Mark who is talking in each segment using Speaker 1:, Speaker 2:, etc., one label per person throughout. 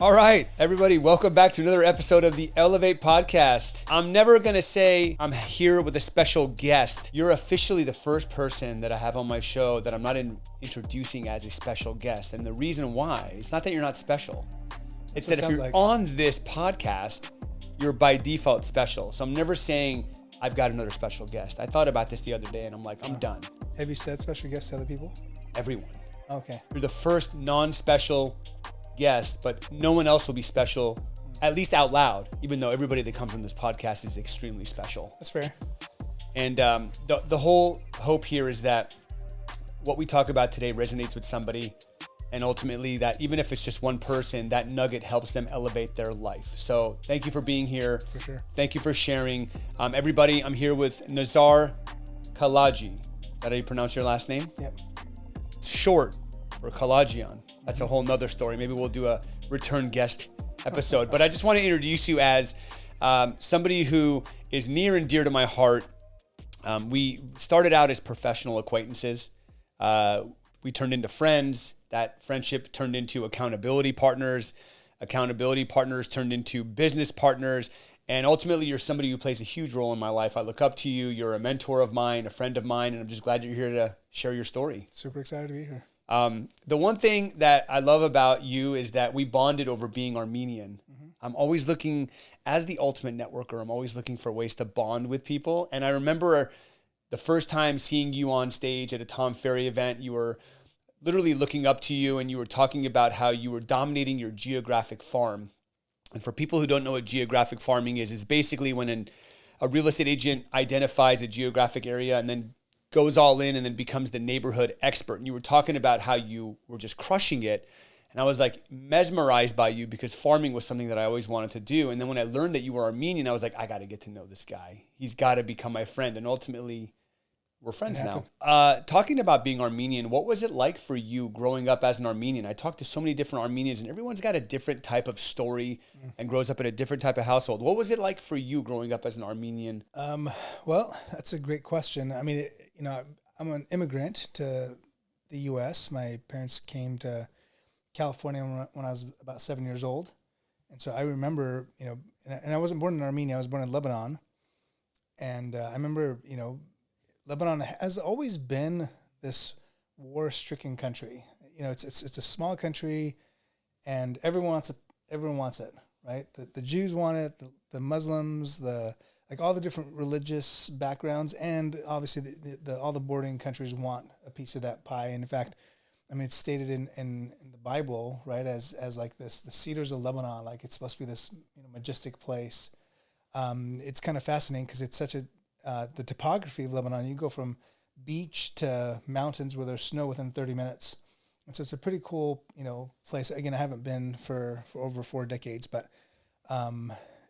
Speaker 1: All right, everybody, welcome back to another episode of the Elevate Podcast. I'm never going to say I'm here with a special guest. You're officially the first person that I have on my show that I'm not introducing as a special guest. And the reason why, it's not that you're not special. It's that if you're on this podcast, you're by default special. So I'm never saying I've got another special guest. I thought about this the other day and I'm like, I'm done.
Speaker 2: Have you said special guest to other people?
Speaker 1: Everyone.
Speaker 2: Okay.
Speaker 1: You're the first non-special guest, but no one else will be special, at least out loud, even though everybody that comes on this podcast is extremely special.
Speaker 2: That's fair.
Speaker 1: And the whole hope here is that what we talk about today resonates with somebody, and ultimately that even if it's just one person, that nugget helps them elevate their life. So thank you for being here.
Speaker 2: For sure.
Speaker 1: Thank you for sharing. Everybody, I'm here with Nazar Kalayji. Is that how you pronounce your last name?
Speaker 2: Yep.
Speaker 1: It's short for Kalayjian. That's a whole nother story. Maybe we'll do a return guest episode. But I just want to introduce you as somebody who is near and dear to my heart. We started out as professional acquaintances. We turned into friends. That friendship turned into accountability partners. Accountability partners turned into business partners. And ultimately, you're somebody who plays a huge role in my life. I look up to you. You're a mentor of mine, a friend of mine, and I'm just glad you're here to share your story.
Speaker 2: Super excited to be here.
Speaker 1: The one thing that I love about you is that we bonded over being Armenian. Mm-hmm. I'm always looking, as the ultimate networker, I'm always looking for ways to bond with people. And I remember the first time seeing you on stage at a Tom Ferry event, you were literally looking up to you and you were talking about how you were dominating your geographic farm. And for people who don't know what geographic farming is basically when a real estate agent identifies a geographic area and then goes all in and then becomes the neighborhood expert. And you were talking about how you were just crushing it. And I was like mesmerized by you because farming was something that I always wanted to do. And then when I learned that you were Armenian, I was like, I got to get to know this guy. He's got to become my friend. And ultimately, we're friends now. Talking about being Armenian, what was it like for you growing up as an Armenian? I talked to so many different Armenians and everyone's got a different type of story and grows up in a different type of household. What was it like for you growing up as an Armenian?
Speaker 2: Well, that's a great question. I mean, I'm an immigrant to the U.S. My parents came to California when I was about 7 years old. And so I remember, and I wasn't born in Armenia. I was born in Lebanon. And I remember, Lebanon has always been this war-stricken country. It's a small country, and everyone wants it, right? The Jews want it, the Muslims, all the different religious backgrounds, and obviously all the bordering countries want a piece of that pie. And in fact, I mean, it's stated in the Bible, right, as like this, the cedars of Lebanon, like it's supposed to be this majestic place. It's kind of fascinating because it's such the topography of Lebanon, you go from beach to mountains where there's snow within 30 minutes. And so it's a pretty cool, place. Again, I haven't been for over 4 decades, but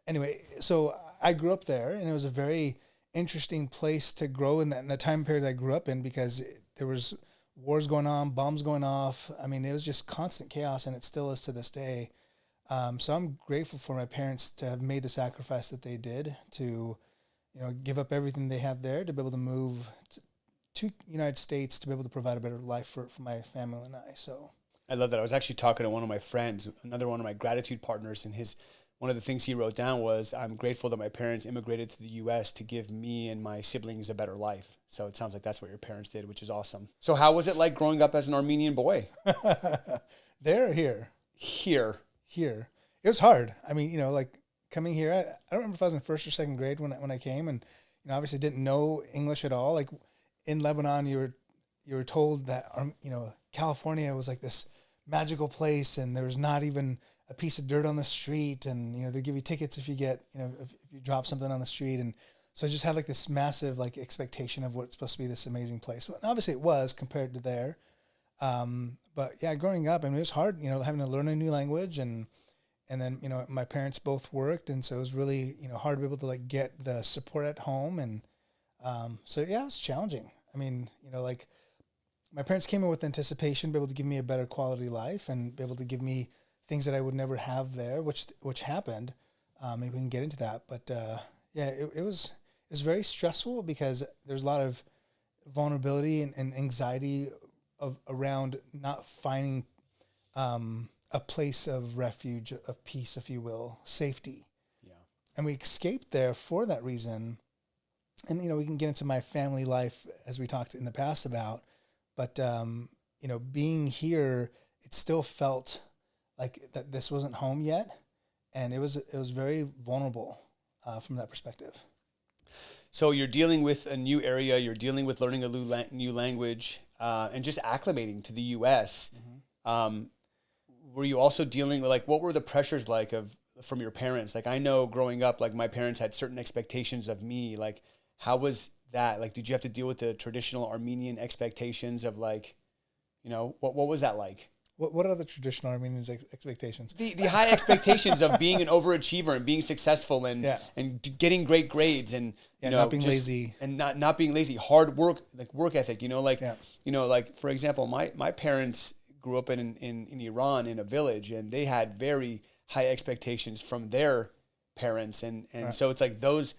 Speaker 2: anyway, so I grew up there, and it was a very interesting place to grow in that time period I grew up in because there was wars going on, bombs going off. I mean, it was just constant chaos, and it still is to this day. So I'm grateful for my parents to have made the sacrifice that they did to give up everything they had there to be able to move to United States to be able to provide a better life for my family and I. So
Speaker 1: I love that. I was actually talking to one of my friends, another one of my gratitude partners, and one of the things he wrote down was, I'm grateful that my parents immigrated to the U.S. to give me and my siblings a better life. So it sounds like that's what your parents did, which is awesome. So how was it like growing up as an Armenian boy?
Speaker 2: There or here?
Speaker 1: Here.
Speaker 2: It was hard. I mean, coming here, I don't remember if I was in first or second grade when I came, and obviously didn't know English at all. Like in Lebanon, you were told that California was like this magical place, and there was not even a piece of dirt on the street, and they give you tickets if you get if you drop something on the street, and so I just had like this massive like expectation of what it's supposed to be this amazing place. And obviously it was compared to there, but yeah, growing up, I mean, it was hard, having to learn a new language and then, my parents both worked. And so it was really, hard to be able to like get the support at home. And so, yeah, it was challenging. I mean, my parents came in with anticipation, be able to give me a better quality life and be able to give me things that I would never have there, which happened. Maybe we can get into that. But yeah, it was very stressful because there's a lot of vulnerability and anxiety around not finding a place of refuge, of peace, if you will, safety.
Speaker 1: Yeah.
Speaker 2: And we escaped there for that reason. And, you know, we can get into my family life as we talked in the past about, but, you know, being here, it still felt like that this wasn't home yet. And it was very vulnerable from that perspective.
Speaker 1: So you're dealing with a new area, you're dealing with learning a new language, and just acclimating to the U.S. Were you also dealing with, like, what were the pressures like from your parents? Like, I know growing up, like, my parents had certain expectations of me. Like, how was that? Like, did you have to deal with the traditional Armenian expectations of, like, you know, what was that like?
Speaker 2: What are the traditional Armenian expectations?
Speaker 1: The high expectations of being an overachiever and being successful and getting great grades and you know,
Speaker 2: not being lazy
Speaker 1: and not being lazy, hard work, like work ethic, you know, like you know, like for example, my parents grew up in Iran in a village, and they had very high expectations from their parents, and so it's like those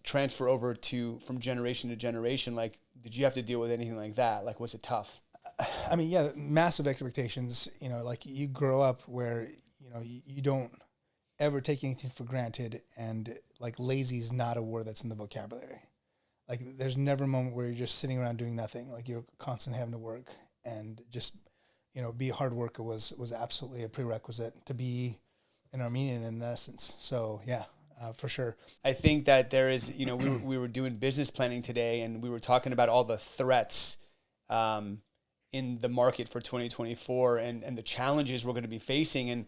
Speaker 1: transfer over from generation to generation. Like, did you have to deal with anything like that? Like, was it tough?
Speaker 2: I mean, yeah, massive expectations. You know, like you grow up where, you know, you don't ever take anything for granted, and like lazy is not a word that's in the vocabulary. Like, there's never a moment where you're just sitting around doing nothing. Like, you're constantly having to work, and just, you know, be a hard worker was absolutely a prerequisite to be an Armenian in essence. So yeah, for sure.
Speaker 1: I think that there is, you know, we were doing business planning today, and we were talking about all the threats in the market for 2024 and the challenges we're going to be facing. And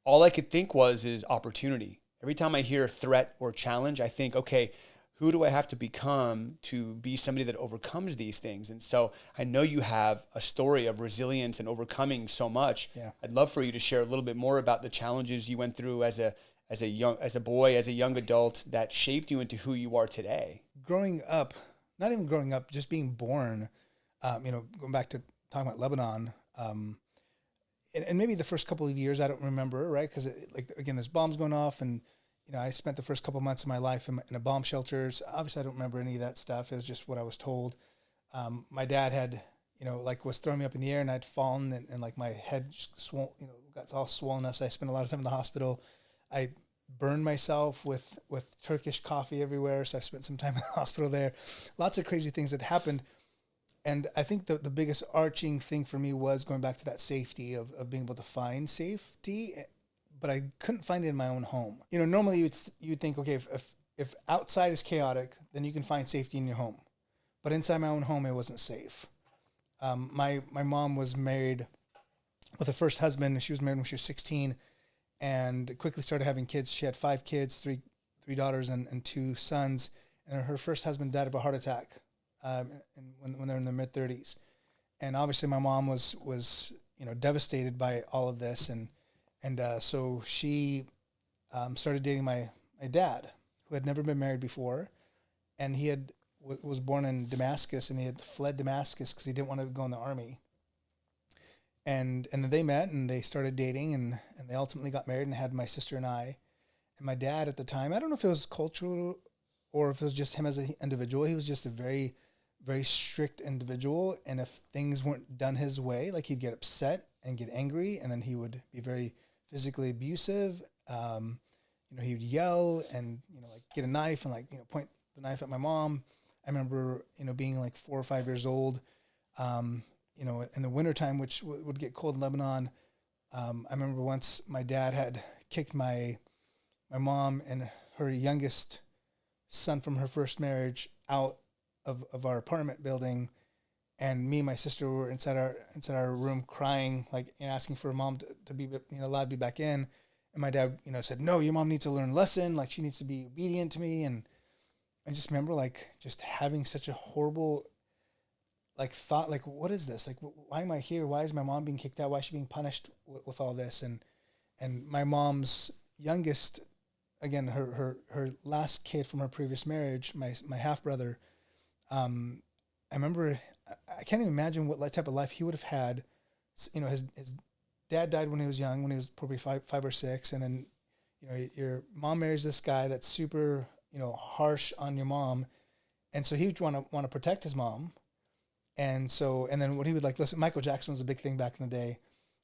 Speaker 1: all I could think is opportunity. Every time I hear threat or challenge, I think, okay, who do I have to become to be somebody that overcomes these things? And so I know you have a story of resilience and overcoming so much.
Speaker 2: Yeah.
Speaker 1: I'd love for you to share a little bit more about the challenges you went through as a boy, as a young adult, that shaped you into who you are today.
Speaker 2: Growing up, not even growing up, just being born, you know, going back to talking about Lebanon, and maybe the first couple of years, I don't remember, right? Because, like, again, there's bombs going off, and, you know, I spent the first couple of months of my life in a bomb shelters. Obviously, I don't remember any of that stuff. It was just what I was told. My dad had, you know, like, was throwing me up in the air, and I'd fallen, and like, my head just got all swollen. So I spent a lot of time in the hospital. I burned myself with Turkish coffee everywhere, so I spent some time in the hospital there. Lots of crazy things that happened. And I think the biggest arching thing for me was going back to that safety of being able to find safety, but I couldn't find it in my own home. You know, normally you'd think, okay, if outside is chaotic, then you can find safety in your home. But inside my own home, it wasn't safe. My mom was married with her first husband. She was married when she was 16 and quickly started having kids. She had 5 kids, three daughters and 2 sons. And her first husband died of a heart attack. When they're in their mid-30s, and obviously my mom was you know, devastated by all of this, and so she started dating my dad, who had never been married before, and he was born in Damascus, and he had fled Damascus because he didn't want to go in the army. And then they met, and they started dating, and they ultimately got married and had my sister and I. And my dad at the time, I don't know if it was cultural or if it was just him as an individual, he was just a very, very strict individual. And if things weren't done his way, like, he'd get upset and get angry, and then he would be very physically abusive. You know, he would yell and, you know, like, get a knife and, like, you know, point the knife at my mom. I remember, you know, being like 4 or 5 years old, you know, in the wintertime, which would get cold in Lebanon. I remember once my dad had kicked my mom and her youngest son from her first marriage out of our apartment building, and me and my sister were inside our room crying, like, and asking for mom to be, you know, allowed to be back in. And my dad, you know, said, "No, your mom needs to learn a lesson. Like, she needs to be obedient to me." And I just remember, like, just having such a horrible, like, thought, like, what is this? Like, why am I here? Why is my mom being kicked out? Why is she being punished with all this? And my mom's youngest, again, her last kid from her previous marriage, my half brother, I remember, I can't even imagine what type of life he would have had. You know, his dad died when he was young, when he was probably five or 6, and then, you know, your mom marries this guy that's super, you know, harsh on your mom, and so he would want to protect his mom, and then what he would, like, listen, Michael Jackson was a big thing back in the day,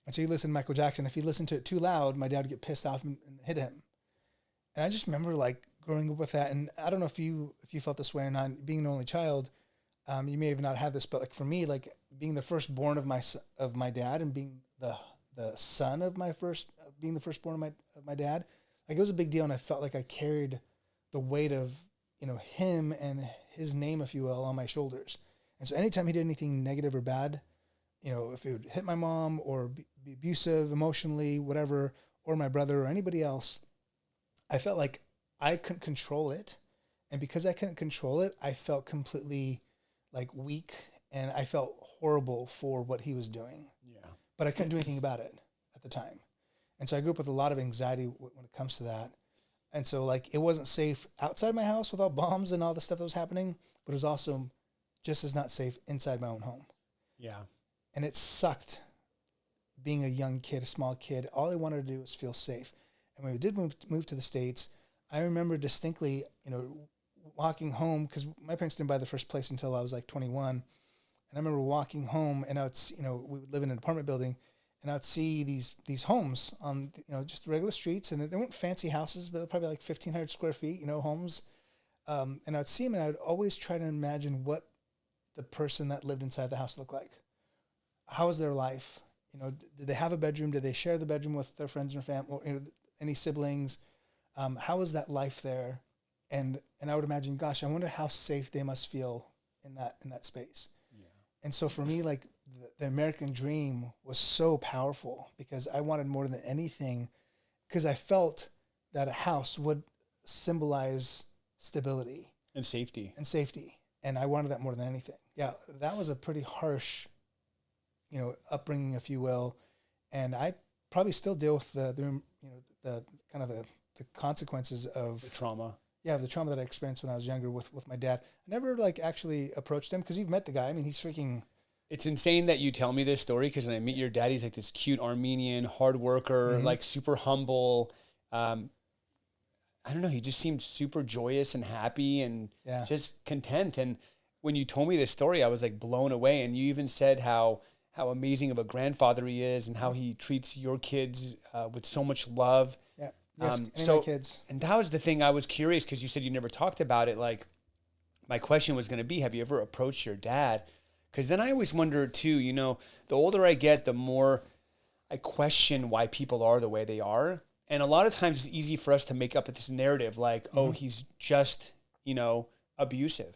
Speaker 2: And so he listened to Michael Jackson. If he listened to it too loud, my dad would get pissed off and hit him. And I just remember like growing up with that. And I don't know if you felt this way or not. Being an only child, you may have not had this, but like for me, like being the firstborn of my dad and being the son of being the firstborn of my dad, like it was a big deal. And I felt like I carried the weight of, him and his name, if you will, on my shoulders. And so anytime he did anything negative or bad, if it would hit my mom or be abusive emotionally, whatever, or my brother or anybody else, I felt like I couldn't control it. And because I couldn't control it, I felt completely like weak and I felt horrible for what he was doing. Yeah. But I couldn't do anything about it at the time. And so I grew up with a lot of anxiety when it comes to that. And so like it wasn't safe outside my house with all bombs and all the stuff that was happening, but it was also just as not safe inside my own home. Yeah. And it sucked being a young kid, a small kid. All I wanted to do was feel safe. And when we did move to the States, I remember distinctly, walking home, because my parents didn't buy the first place until I was like 21. And I remember walking home and I would, we would live in an apartment building and I would see these homes on, just regular streets. And they weren't fancy houses, but probably like 1,500 square feet, homes. And I would see them and I would always try to imagine what the person that lived inside the house looked like. How was their life? Did they have a bedroom? Did they share the bedroom with their friends and family? Or, any siblings? How was that life there? And I would imagine, gosh, I wonder how safe they must feel in that space. Yeah. And so for me, like the American dream was so powerful because I wanted more than anything, because I felt that a house would symbolize stability
Speaker 1: and safety.
Speaker 2: And I wanted that more than anything. Yeah, that was a pretty harsh, upbringing, if you will. And I probably still deal with the kind of the consequences of
Speaker 1: the trauma.
Speaker 2: Yeah, the trauma that I experienced when I was younger with my dad. I never like actually approached him because you've met the guy. I mean, he's freaking.
Speaker 1: It's insane that you tell me this story because when I meet your dad, he's like this cute Armenian hard worker, like super humble. I don't know. He just seemed super joyous and happy and just content. And when you told me this story, I was like blown away. And you even said how amazing of a grandfather he is and how he treats your kids with so much love.
Speaker 2: Yeah. Yes,
Speaker 1: so
Speaker 2: my kids.
Speaker 1: And that was the thing I was curious because you said you never talked about it. Like my question was going to be, have you ever approached your dad? Because then I always wonder too, the older I get, the more I question why people are the way they are. And a lot of times it's easy for us to make up this narrative like, oh, he's just, abusive.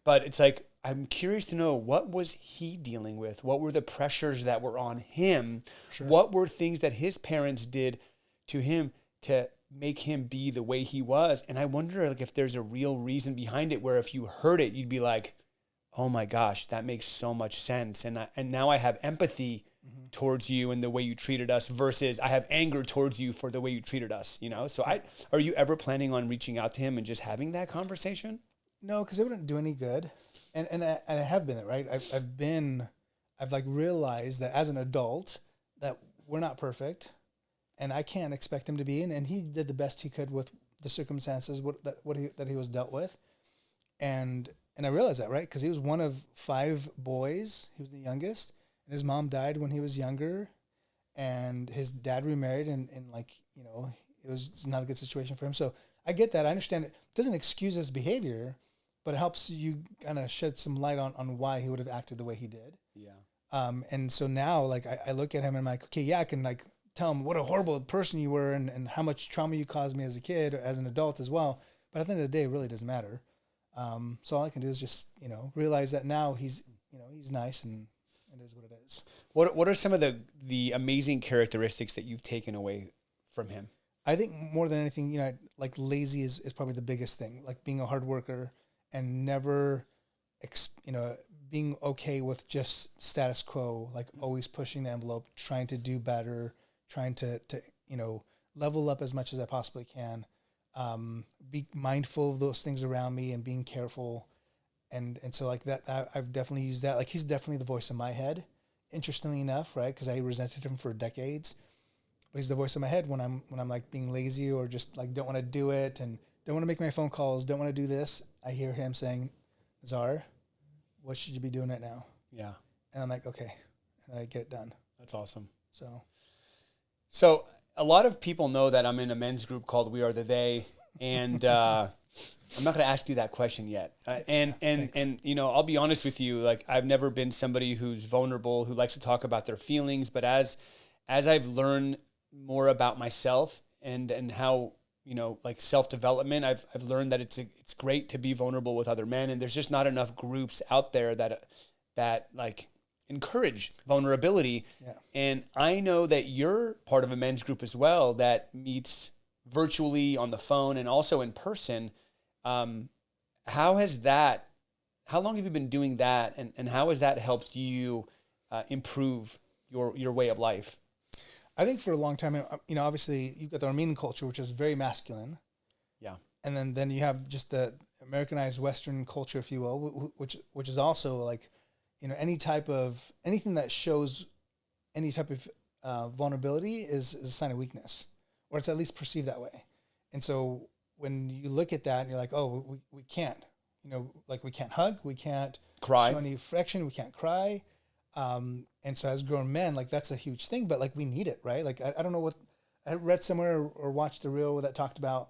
Speaker 1: But it's like, I'm curious to know, what was he dealing with? What were the pressures that were on him? Sure. What were things that his parents did to him to make him be the way he was? And I wonder like if there's a real reason behind it where if you heard it, you'd be like, oh my gosh, that makes so much sense. And now I have empathy towards you and the way you treated us versus I have anger towards you for the way you treated us, So are you ever planning on reaching out to him and just having that conversation?
Speaker 2: No, because it wouldn't do any good. And I have been there, right? I've like realized that as an adult that we're not perfect and I can't expect him to be, and he did the best he could with the circumstances that he was dealt with. And I realized that, right? Because he was one of 5 boys. He was the youngest, and his mom died when he was younger, and his dad remarried, and like, it was not a good situation for him. So I get that. I understand it doesn't excuse his behavior, but it helps you kind of shed some light on why he would have acted the way he did. Yeah. And so now, like, I look at him and I'm like, okay, yeah, I can like tell him what a horrible person you were and how much trauma you caused me as a kid or as an adult as well. But at the end of the day, it really doesn't matter. So all I can do is just, realize that now he's nice and it is what it is.
Speaker 1: What are some of the amazing characteristics that you've taken away from him?
Speaker 2: I think more than anything, like lazy is probably the biggest thing, like being a hard worker and never, being okay with just status quo, like always pushing the envelope, trying to do better, trying to level up as much as I possibly can. Be mindful of those things around me and being careful. And so like that, I've definitely used that. Like he's definitely the voice in my head, interestingly enough, right? Because I resented him for decades, but he's the voice in my head when I'm like being lazy or just like don't want to do it and don't want to make my phone calls, don't want to do this. I hear him saying, Nazar, what should you be doing right now?
Speaker 1: Yeah.
Speaker 2: And I'm like, okay. And I get it done.
Speaker 1: That's awesome.
Speaker 2: So
Speaker 1: So a lot of people know that I'm in a men's group called We Are the They, and I'm not going to ask you that question yet. And you know, I'll be honest with you. Like, I've never been somebody who's vulnerable, who likes to talk about their feelings. But as I've learned more about myself and how, you know, like self-development, I've learned that it's great to be vulnerable with other men, and there's just not enough groups out there that like encourage vulnerability.
Speaker 2: Yeah.
Speaker 1: And I know that you're part of a men's group as well that meets virtually, on the phone, and also in person. How long have you been doing that, and how has that helped you improve your way of life?
Speaker 2: I think for a long time, you know, obviously you've got the Armenian culture, which is very masculine.
Speaker 1: Yeah.
Speaker 2: And then you have just the Americanized Western culture, if you will, which is also like, you know, anything that shows any type of vulnerability is a sign of weakness, or it's at least perceived that way. And so when you look at that and you're like, oh, we can't, you know, like we can't hug, we can't
Speaker 1: Cry.
Speaker 2: show any affection, we can't cry. And so as grown men, like that's a huge thing, but like we need it, right? Like I don't know what I read somewhere or watched a reel that talked about,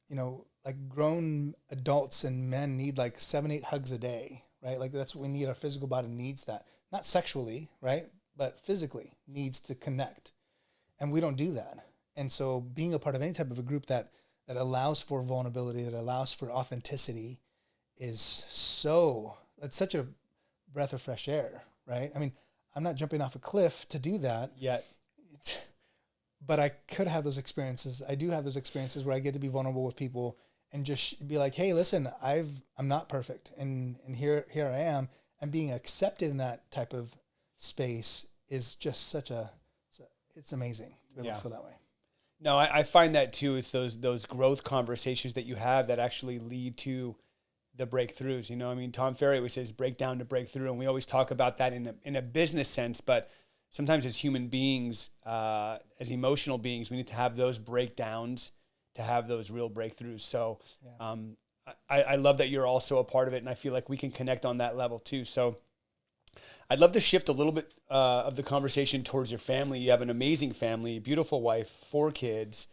Speaker 2: you know, like grown adults and men need like 7-8 hugs a day, right? Like that's what we need. Our physical body needs that, not sexually, right? But physically needs to connect, and we don't do that. And so being a part of any type of a group that allows for vulnerability, that allows for authenticity, it's such a breath of fresh air, right? I mean, I'm not jumping off a cliff to do that
Speaker 1: yet,
Speaker 2: but I could have those experiences. I do have those experiences where I get to be vulnerable with people and just be like, hey, listen, I'm not perfect. And here I am. And being accepted in that type of space is just it's amazing to be able to feel that way.
Speaker 1: No, I find that too. It's those growth conversations that you have that actually lead to the breakthroughs. You know, I mean, Tom Ferry always says break down to breakthrough, and we always talk about that in a business sense, but sometimes as human beings, as emotional beings, we need to have those breakdowns to have those real breakthroughs. So I love that you're also a part of it, and I feel like we can connect on that level too. So I'd love to shift a little bit of the conversation towards your family. You have an amazing family, beautiful wife, 4 kids,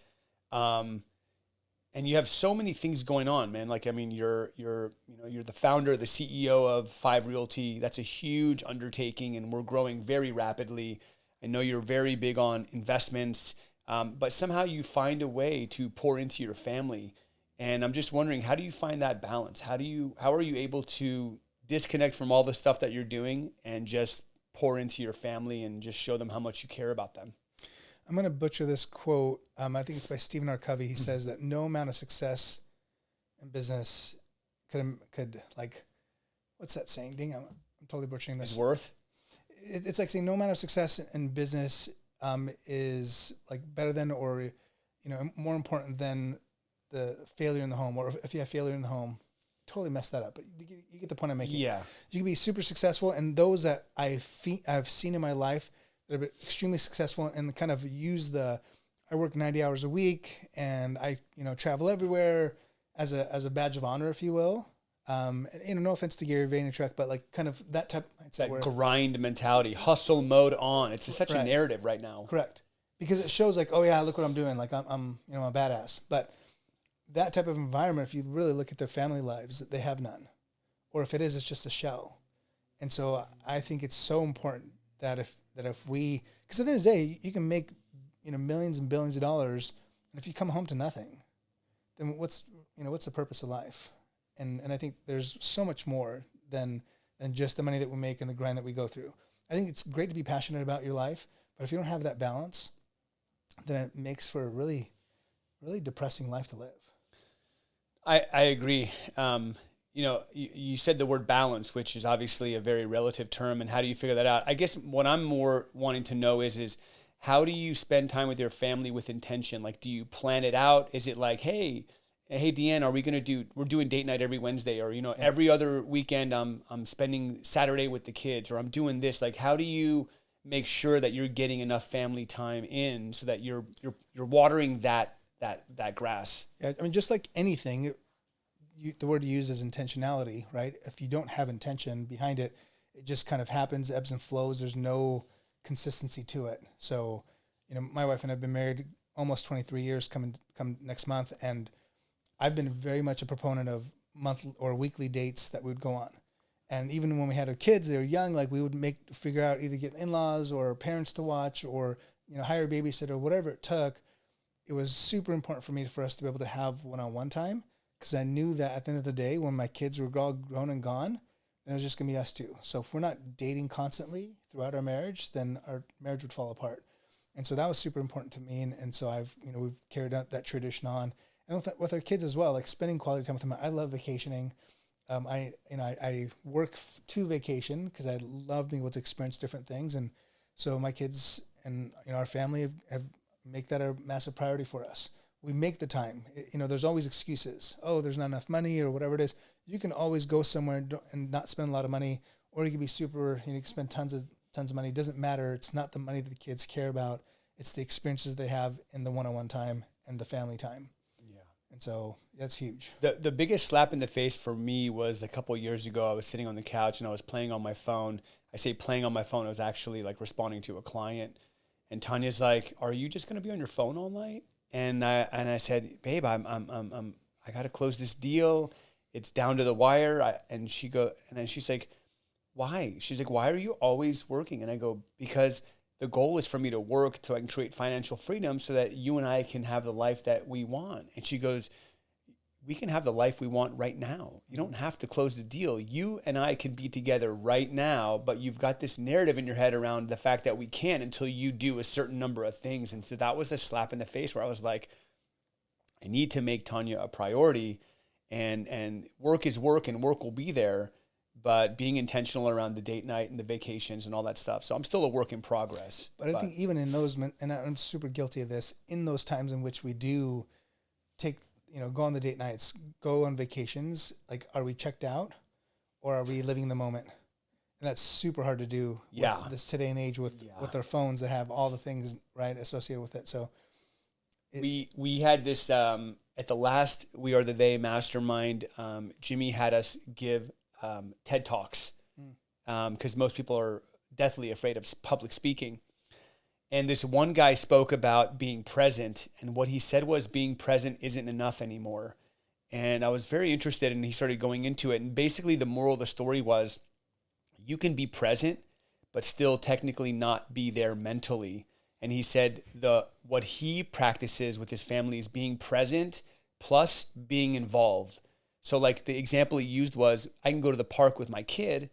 Speaker 1: and you have so many things going on, man. Like, I mean, you're the founder, the CEO of 5 Realty. That's a huge undertaking, and we're growing very rapidly. I know you're very big on investments, but somehow you find a way to pour into your family. And I'm just wondering, how do you find that balance? How are you able to disconnect from all the stuff that you're doing and just pour into your family and just show them how much you care about them?
Speaker 2: I'm going to butcher this quote. I think it's by Stephen R. Covey. He says that no amount of success in business could like, what's that saying? Dang, I'm totally butchering this.
Speaker 1: Is worth?
Speaker 2: It's like saying no amount of success in business is like better than, or, you know, more important than the failure in the home. Or if you have failure in the home, totally messed that up. But you get the point I'm making.
Speaker 1: Yeah.
Speaker 2: You can be super successful, and those that I've seen in my life that have been extremely successful and kind of use I work 90 hours a week and I, you know, travel everywhere as a badge of honor, if you will. You know, no offense to Gary Vaynerchuk, but like kind of that type of mindset.
Speaker 1: That grind mentality, hustle mode on. It's such a narrative right now.
Speaker 2: Correct. Because it shows like, oh yeah, look what I'm doing. Like I'm you know, a badass. But that type of environment, if you really look at their family lives, they have none. Or if it is, it's just a shell. And so I think it's so important that if we, because at the end of the day, you can make, you know, millions and billions of dollars, and if you come home to nothing, then what's the purpose of life? And I think there's so much more than just the money that we make and the grind that we go through. I think it's great to be passionate about your life, but if you don't have that balance, then it makes for a really, really depressing life to live.
Speaker 1: I agree. You know, you said the word balance, which is obviously a very relative term, and how do you figure that out? I guess what I'm more wanting to know is how do you spend time with your family with intention? Like, do you plan it out? Is it like, hey, Deanne, we're doing date night every Wednesday, or, you know, every other weekend I'm spending Saturday with the kids, or I'm doing this. Like, how do you make sure that you're getting enough family time in so that you're watering that grass?
Speaker 2: Yeah, I mean, just like anything, the word you use is intentionality, right? If you don't have intention behind it, it just kind of happens, ebbs and flows. There's no consistency to it. So, my wife and I have been married almost 23 years come next month. And I've been very much a proponent of monthly or weekly dates that we would go on. And even when we had our kids, they were young, like we would figure out either get in-laws or parents to watch or, hire a babysitter, whatever it took. It was super important for us to be able to have one-on-one time, because I knew that at the end of the day, when my kids were all grown and gone, then it was just going to be us two. So if we're not dating constantly throughout our marriage, then our marriage would fall apart. And so that was super important to me. And so we've carried out that tradition on. And with our kids as well, like spending quality time with them. I love vacationing. I work to vacation because I love being able to experience different things. And so my kids and our family have make that a massive priority for us. We make the time. There's always excuses. Oh, there's not enough money or whatever it is. You can always go somewhere and not spend a lot of money, or you can be super. You can spend tons of money. It doesn't matter. It's not the money that the kids care about. It's the experiences they have in the one-on-one time and the family time. And so that's huge.
Speaker 1: The biggest slap in the face for me was a couple of years ago. I was sitting on the couch and I was playing on my phone. I say playing on my phone. I was actually like responding to a client. And Tanya's like, "Are you just going to be on your phone all night?" And I said, "Babe, I got to close this deal. It's down to the wire." And she's like, "Why?" She's like, "Why are you always working?" And I go, "Because the goal is for me to work so I can create financial freedom so that you and I can have the life that we want." And she goes, "We can have the life we want right now. You don't have to close the deal. You and I can be together right now, but you've got this narrative in your head around the fact that we can't until you do a certain number of things." And so that was a slap in the face where I was like, I need to make Tanya a priority, and work is work and work will be there. But being intentional around the date night and the vacations and all that stuff. So I'm still a work in progress.
Speaker 2: But I think even in those, and I'm super guilty of this, in those times in which we do go on the date nights, go on vacations, like, are we checked out or are we living the moment? And that's super hard to do with this today and age with our phones that have all the things, right, associated with it. So
Speaker 1: we had this, at the last We Are the They mastermind, Jimmy had us give TED Talks, because most people are deathly afraid of public speaking. And this one guy spoke about being present, and what he said was being present isn't enough anymore. And I was very interested, and he started going into it. And basically the moral of the story was you can be present, but still technically not be there mentally. And he said what he practices with his family is being present plus being involved. So like the example he used was, I can go to the park with my kid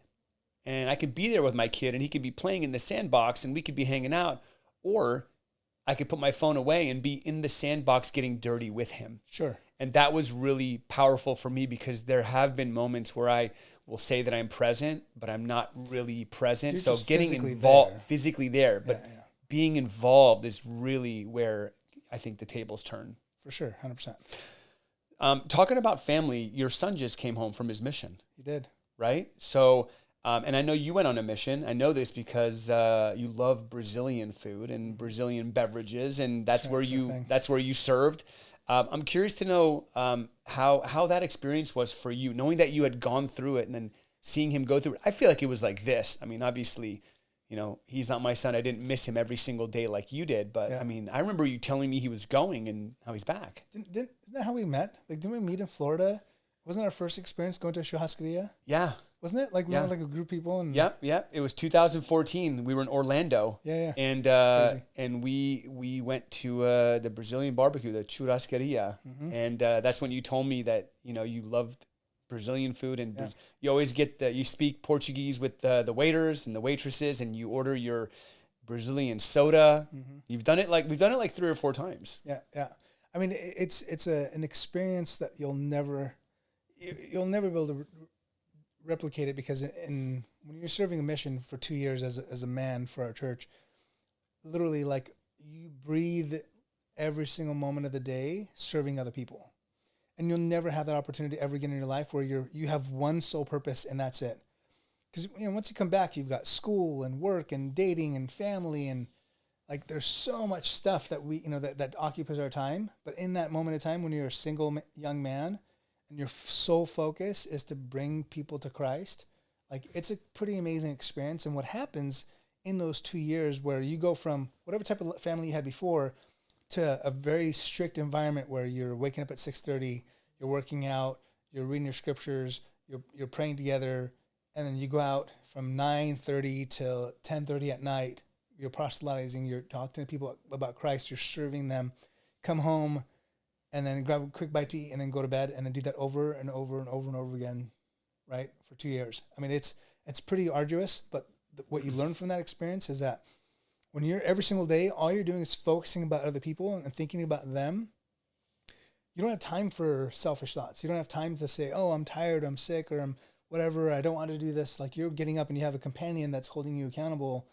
Speaker 1: and I could be there with my kid and he could be playing in the sandbox and we could be hanging out, or I could put my phone away and be in the sandbox getting dirty with him.
Speaker 2: Sure.
Speaker 1: And that was really powerful for me because there have been moments where I will say that I'm present, but I'm not really present.
Speaker 2: You're
Speaker 1: so getting involved, physically there, but being involved is really where I think the tables turn.
Speaker 2: For sure, 100%.
Speaker 1: Talking about family, your son just came home from his mission.
Speaker 2: He did.
Speaker 1: Right? So, and I know you went on a mission. I know this because you love Brazilian food and Brazilian beverages, and that's where you served. I'm curious to know how that experience was for you, knowing that you had gone through it and then seeing him go through it. I feel like it was like this. I mean, obviously, he's not my son. I didn't miss him every single day like you did. But I mean, I remember you telling me he was going and how he's back.
Speaker 2: Isn't that how we met? Like, didn't we meet in Florida? Wasn't our first experience going to a churrascaria?
Speaker 1: Yeah.
Speaker 2: Wasn't it? Like, we were like a group of people. And
Speaker 1: Yep. It was 2014. We were in Orlando.
Speaker 2: Yeah.
Speaker 1: And we went to the Brazilian barbecue, the churrascaria. Mm-hmm. And that's when you told me that, you loved Brazilian food, and you always you speak Portuguese with the waiters and the waitresses, and you order your Brazilian soda. Mm-hmm. We've done it like 3 or 4 times.
Speaker 2: Yeah. I mean, it's an experience that you'll never be able to replicate it, because when you're serving a mission for 2 years as a man for our church, literally, like, you breathe every single moment of the day serving other people. And you'll never have that opportunity ever again in your life where you have one sole purpose and that's it. Because once you come back, you've got school and work and dating and family, and like there's so much stuff that we that occupies our time. But in that moment of time when you're a single young man and your sole focus is to bring people to Christ, like, it's a pretty amazing experience. And what happens in those 2 years where you go from whatever type of family you had before to a very strict environment where you're waking up at 6:30, you're working out, you're reading your scriptures, you're praying together, and then you go out from 9:30 till 10:30 at night. You're proselytizing, you're talking to people about Christ, you're serving them, come home, and then grab a quick bite to eat, and then go to bed, and then do that over and over and over and over again, right, for 2 years. I mean, it's pretty arduous, but what you learn from that experience is that when you're every single day, all you're doing is focusing about other people and thinking about them. You don't have time for selfish thoughts. You don't have time to say, oh, I'm tired, I'm sick, or I'm whatever, I don't want to do this. Like, you're getting up and you have a companion that's holding you accountable.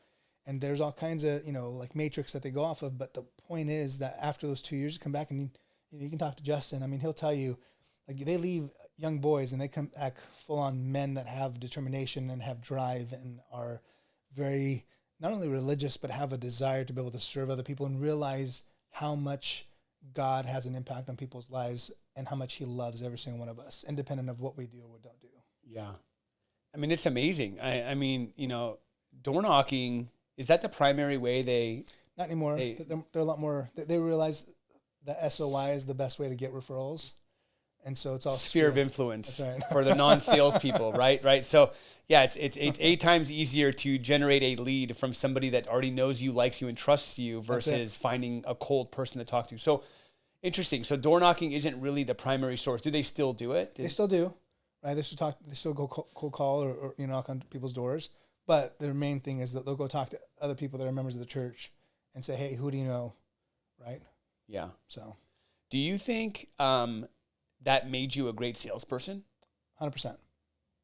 Speaker 2: And there's all kinds of, like matrix that they go off of. But the point is that after those 2 years, you come back and you can talk to Justin. I mean, he'll tell you, like, they leave young boys and they come back full on men that have determination and have drive and are very, not only religious, but have a desire to be able to serve other people and realize how much God has an impact on people's lives and how much he loves every single one of us, independent of what we do or what don't do.
Speaker 1: Yeah. I mean, it's amazing. I mean, door knocking, is that the primary way they...
Speaker 2: Not anymore. They're a lot more... They realize that SOI is the best way to get referrals. And so it's all...
Speaker 1: Sphere of influence
Speaker 2: right.
Speaker 1: for the non-sales people, right? Right. So, yeah, it's 8 times easier to generate a lead from somebody that already knows you, likes you, and trusts you versus finding a cold person to talk to. So, interesting. So, door knocking isn't really the primary source. Do they still do it?
Speaker 2: They still do. Right? They still go cold call or knock on people's doors. But their main thing is that they'll go talk to other people that are members of the church and say, hey, who do you know? Right?
Speaker 1: Yeah.
Speaker 2: So,
Speaker 1: do you think that made you a great salesperson?
Speaker 2: 100%.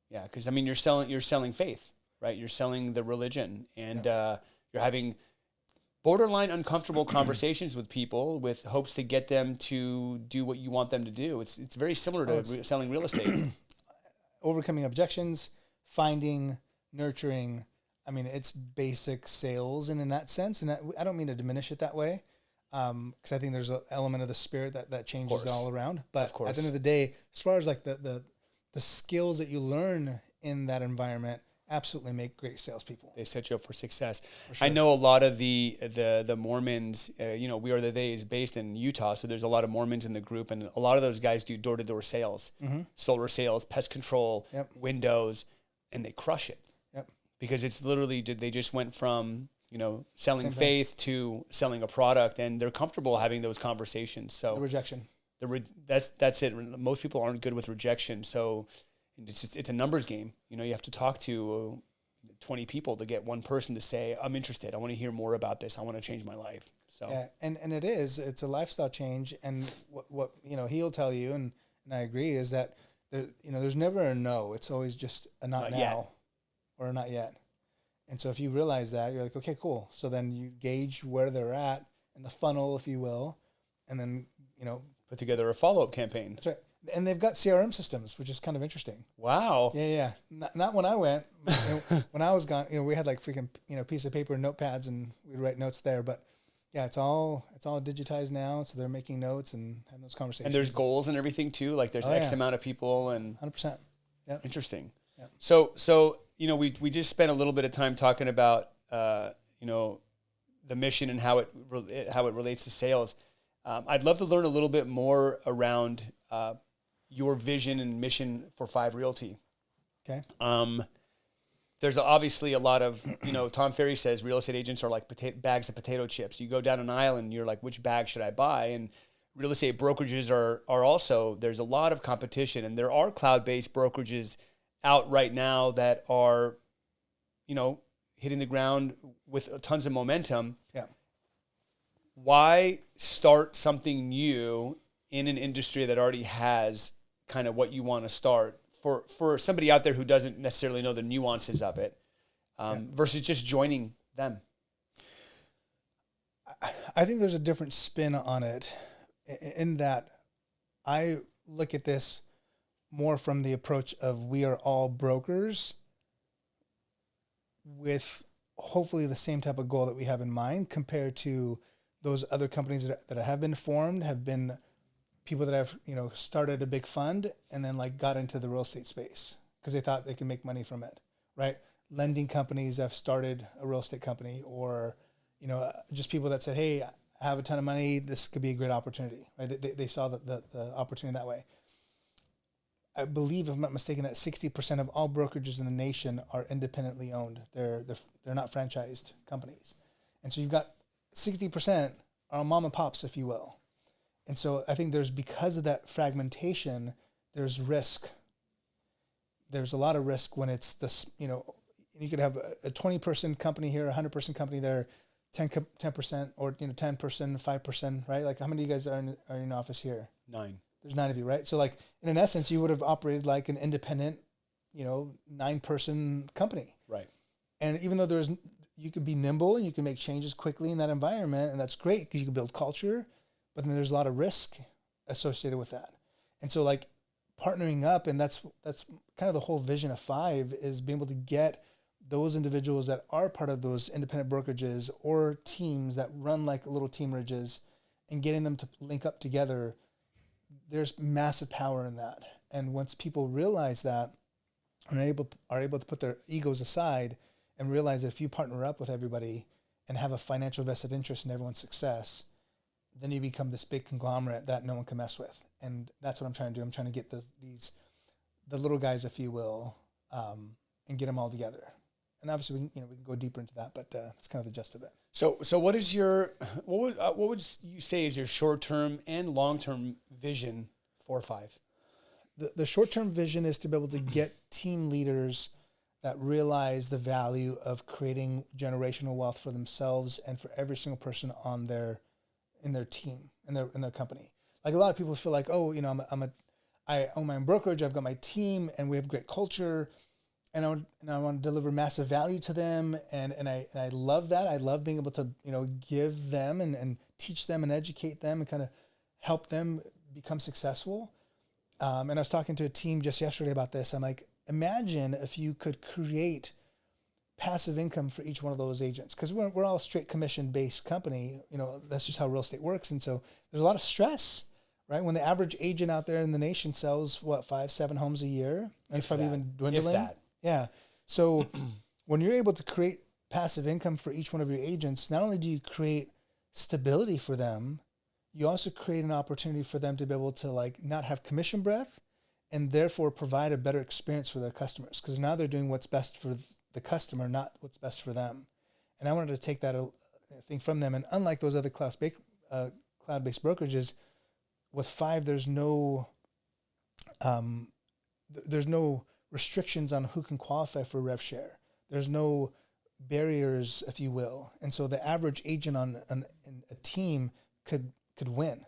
Speaker 1: Yeah, because I mean, you're selling faith, right? You're selling the religion, and you're having borderline uncomfortable conversations with people with hopes to get them to do what you want them to do. It's very similar to selling real estate.
Speaker 2: Overcoming objections, finding, nurturing. I mean, it's basic sales, and in that sense, and I don't mean to diminish it that way, because I think there's an element of the spirit that changes all around. But at the end of the day, as far as like the skills that you learn in that environment, absolutely make great salespeople.
Speaker 1: They set you up for success.
Speaker 2: For sure.
Speaker 1: I know a lot of the Mormons. We Are the They is based in Utah, so there's a lot of Mormons in the group, and a lot of those guys do door-to-door sales, solar sales, pest control, windows, and they crush it.
Speaker 2: Yep.
Speaker 1: Because it's literally they just went from selling faith to selling a product, and they're comfortable having those conversations. So
Speaker 2: the rejection.
Speaker 1: That's it. Most people aren't good with rejection, so it's a numbers game. You have to talk to 20 people to get one person to say, I'm interested. I want to hear more about this. I want to change my life. So
Speaker 2: yeah, and it's a lifestyle change. And what he'll tell you, and I agree, is that there's never a no. It's always just a not now
Speaker 1: yet.
Speaker 2: Or a not yet. And so if you realize that, you're like, okay, cool. So then you gauge where they're at in the funnel, if you will, and then
Speaker 1: put together a follow-up campaign.
Speaker 2: That's right. And they've got CRM systems, which is kind of interesting.
Speaker 1: Wow.
Speaker 2: Yeah. Not when I went. When I was gone, we had like freaking piece of paper and notepads, and we'd write notes there. But yeah, it's all digitized now. So they're making notes and having those conversations.
Speaker 1: And there's goals and everything too. Like there's X amount of people and
Speaker 2: 100%. Yeah.
Speaker 1: Interesting.
Speaker 2: Yep.
Speaker 1: So we just spent a little bit of time talking about the mission and how it relates to sales. I'd love to learn a little bit more around your vision and mission for Five Realty.
Speaker 2: Okay.
Speaker 1: There's obviously a lot of, Tom Ferry says real estate agents are like bags of potato chips. You go down an aisle and you're like, which bag should I buy? And real estate brokerages are also, there's a lot of competition, and there are cloud-based brokerages out right now that are, hitting the ground with tons of momentum.
Speaker 2: Yeah.
Speaker 1: Why start something new in an industry that already has kind of what you want to start for somebody out there who doesn't necessarily know the nuances of it, versus just joining them?
Speaker 2: I think there's a different spin on it in that I look at this more from the approach of we are all brokers with hopefully the same type of goal that we have in mind, compared to those other companies that have been formed, have been people that have, started a big fund and then like got into the real estate space because they thought they could make money from it, right? lending companies that have started a real estate company, or, just people that said, hey, I have a ton of money, this could be a great opportunity. Right? They saw the opportunity that way. I believe, if I'm not mistaken, that 60% of all brokerages in the nation are independently owned. They're not franchised companies. And so you've got 60% are mom and pops, if you will. And so I think because of that fragmentation, there's risk. There's a lot of risk when it's this, you could have a 20-person company here, a 100-person company there, 10% or 10%, 5%, right? Like, how many of you guys are in an office here?
Speaker 1: 9.
Speaker 2: There's 9 of you, right? So like, in essence, you would have operated like an independent, 9-person company.
Speaker 1: Right.
Speaker 2: And even though you could be nimble and you can make changes quickly in that environment, and that's great because you can build culture, but then there's a lot of risk associated with that. And so like partnering up, and that's kind of the whole vision of 5, is being able to get those individuals that are part of those independent brokerages or teams that run like little teamerages, and getting them to link up together. There's massive power in that. And once people realize that and are able to put their egos aside and realize that if you partner up with everybody and have a financial vested interest in everyone's success, then you become this big conglomerate that no one can mess with. And that's what I'm trying to do. I'm trying to get the little guys, if you will, and get them all together. And obviously, we can go deeper into that, but that's kind of the gist of it.
Speaker 1: So what would you say is your short-term and long-term vision for 5?
Speaker 2: The short-term vision is to be able to get team leaders that realize the value of creating generational wealth for themselves and for every single person in their team, in their company. Like, a lot of people feel like, oh, I own my own brokerage, I've got my team, and we have great culture, and I want to deliver massive value to them, and I love that. I love being able to give them and teach them and educate them and kind of help them become successful. And I was talking to a team just yesterday about this. I'm like, imagine if you could create passive income for each one of those agents, because we're all a straight commission-based company. That's just how real estate works. And so there's a lot of stress, right? When the average agent out there in the nation sells, 5-7 homes a year, and it's probably even dwindling.
Speaker 1: If that.
Speaker 2: Yeah. So when you're able to create passive income for each one of your agents, not only do you create stability for them, you also create an opportunity for them to be able to not have commission breath, and therefore provide a better experience for their customers, because now they're doing what's best for the customer, not what's best for them. And I wanted to take that thing from them. And unlike those other cloud-based brokerages, with 5, there's no restrictions on who can qualify for rev share. There's no barriers, if you will. And so the average agent on a team could win,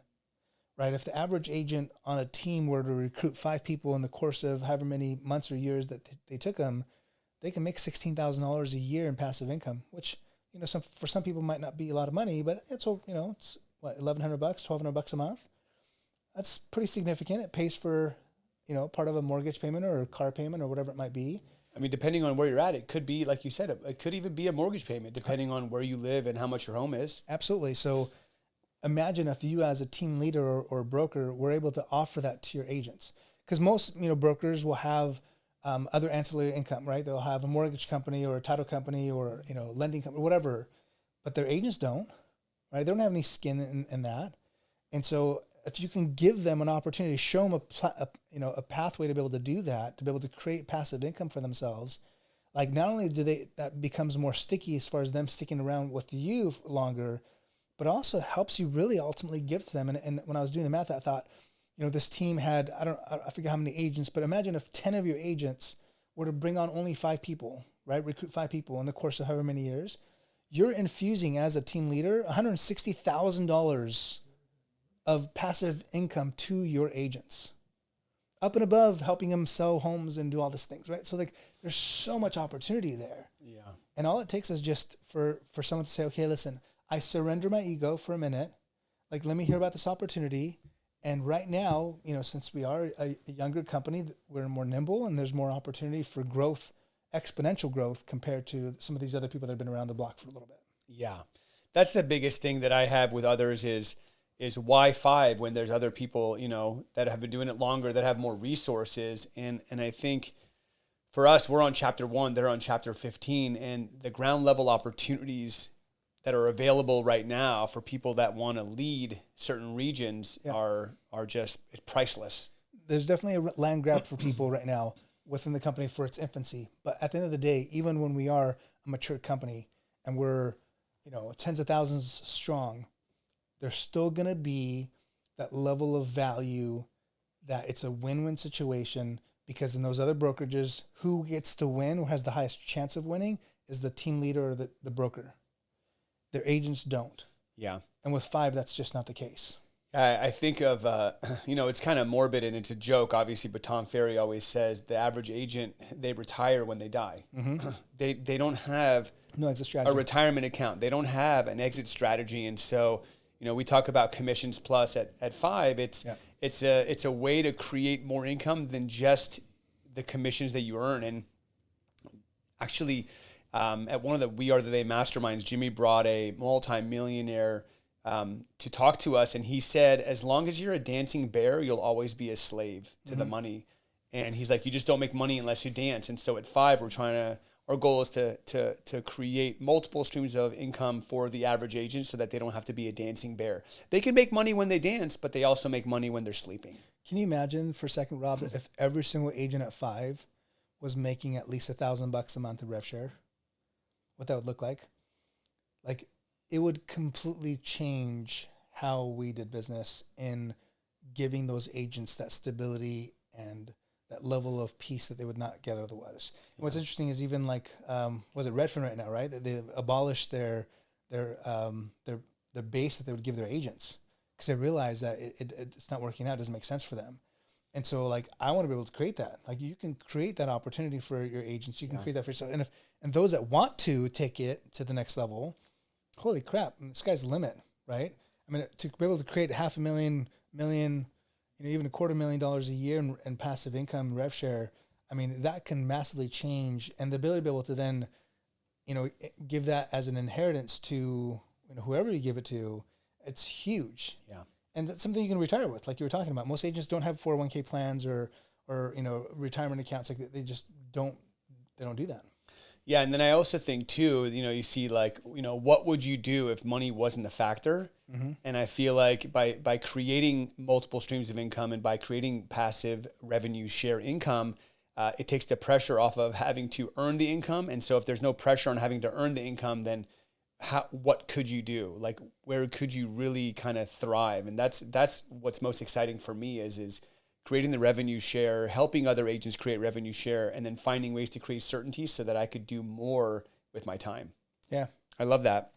Speaker 2: right? If the average agent on a team were to recruit 5 people in the course of however many months or years that they took them, they can make $16,000 a year in passive income, which, for some people might not be a lot of money, but it's what, $1,100, $1,200 a month. That's pretty significant. It pays for, part of a mortgage payment or a car payment or whatever it might be.
Speaker 1: I mean, depending on where you're at, it could be, like you said, it could even be a mortgage payment, depending on where you live and how much your home is.
Speaker 2: Absolutely. So imagine if you, as a team leader or broker, were able to offer that to your agents. Because most, brokers will have other ancillary income, right? They'll have a mortgage company or a title company or, lending company, whatever. But their agents don't, right? They don't have any skin in that. And so if you can give them an opportunity, show them a pathway to be able to do that, to be able to create passive income for themselves, like, not only that becomes more sticky as far as them sticking around with you longer, but also helps you really ultimately give to them. And when I was doing the math, I thought, this team had, I forget how many agents, but imagine if 10 of your agents were to bring on only 5 people, right? Recruit 5 people in the course of however many years. You're infusing, as a team leader, $160,000 of passive income to your agents, up and above helping them sell homes and do all these things, right? So there's so much opportunity there.
Speaker 1: Yeah.
Speaker 2: And all it takes is just for someone to say, okay, listen, I surrender my ego for a minute. Let me hear about this opportunity. And right now, since we are a younger company, we're more nimble and there's more opportunity for growth, exponential growth, compared to some of these other people that have been around the block for a little bit.
Speaker 1: Yeah. That's the biggest thing that I have with others is why 5 when there's other people, that have been doing it longer, that have more resources. And I think for us, we're on chapter 1, they're on chapter 15, and the ground level opportunities that are available right now for people that want to lead certain regions are just priceless.
Speaker 2: There's definitely a land grab for people right now within the company for its infancy. But at the end of the day, even when we are a mature company and we're, tens of thousands strong, there's still going to be that level of value that it's a win-win situation, because in those other brokerages, who gets to win, who has the highest chance of winning, is the team leader or the broker. Their agents don't.
Speaker 1: Yeah.
Speaker 2: And with Five, that's just not the case.
Speaker 1: I think of, it's kind of morbid and it's a joke, obviously, but Tom Ferry always says the average agent, they retire when they die. Mm-hmm. They don't have
Speaker 2: no exit strategy.
Speaker 1: A retirement account. They don't have an exit strategy. And so, we talk about commissions plus at Five. It's a way to create more income than just the commissions that you earn. And actually, at one of the We Are the They masterminds, Jimmy brought a multi-millionaire to talk to us, and he said, as long as you're a dancing bear, you'll always be a slave to the money. And he's like, you just don't make money unless you dance. And so at Five, our goal is to create multiple streams of income for the average agent so that they don't have to be a dancing bear. They can make money when they dance, but they also make money when they're sleeping.
Speaker 2: Can you imagine for a second, Rob, that if every single agent at Five was making at least $1,000 a month of rev share, what that would look like? Like, it would completely change how we did business in giving those agents that stability and that level of peace that they would not get otherwise. And what's interesting is even like, was it Redfin right now, right? That they abolished their base that they would give their agents because they realized that it's not working out, it doesn't make sense for them. And so, like, I want to be able to create that. Like, you can create that opportunity for your agents. You can create that for yourself. And those that want to take it to the next level, holy crap, the sky's the limit, right? I mean, to be able to create $500,000, million, even $250,000 a year in passive income, rev share, I mean, that can massively change. And the ability to be able to then, give that as an inheritance to whoever you give it to, it's huge.
Speaker 1: Yeah.
Speaker 2: And that's something you can retire with, like you were talking about. Most agents don't have 401k plans or retirement accounts. Like they just don't do that.
Speaker 1: Yeah, and then I also think too, you see like, what would you do if money wasn't a factor? Mm-hmm. And I feel like by creating multiple streams of income and by creating passive revenue share income, it takes the pressure off of having to earn the income. And so if there's no pressure on having to earn the income, then what could you do? Like, where could you really kind of thrive? And that's what's most exciting for me is creating the revenue share, helping other agents create revenue share, and then finding ways to create certainty so that I could do more with my time.
Speaker 2: Yeah.
Speaker 1: I love that.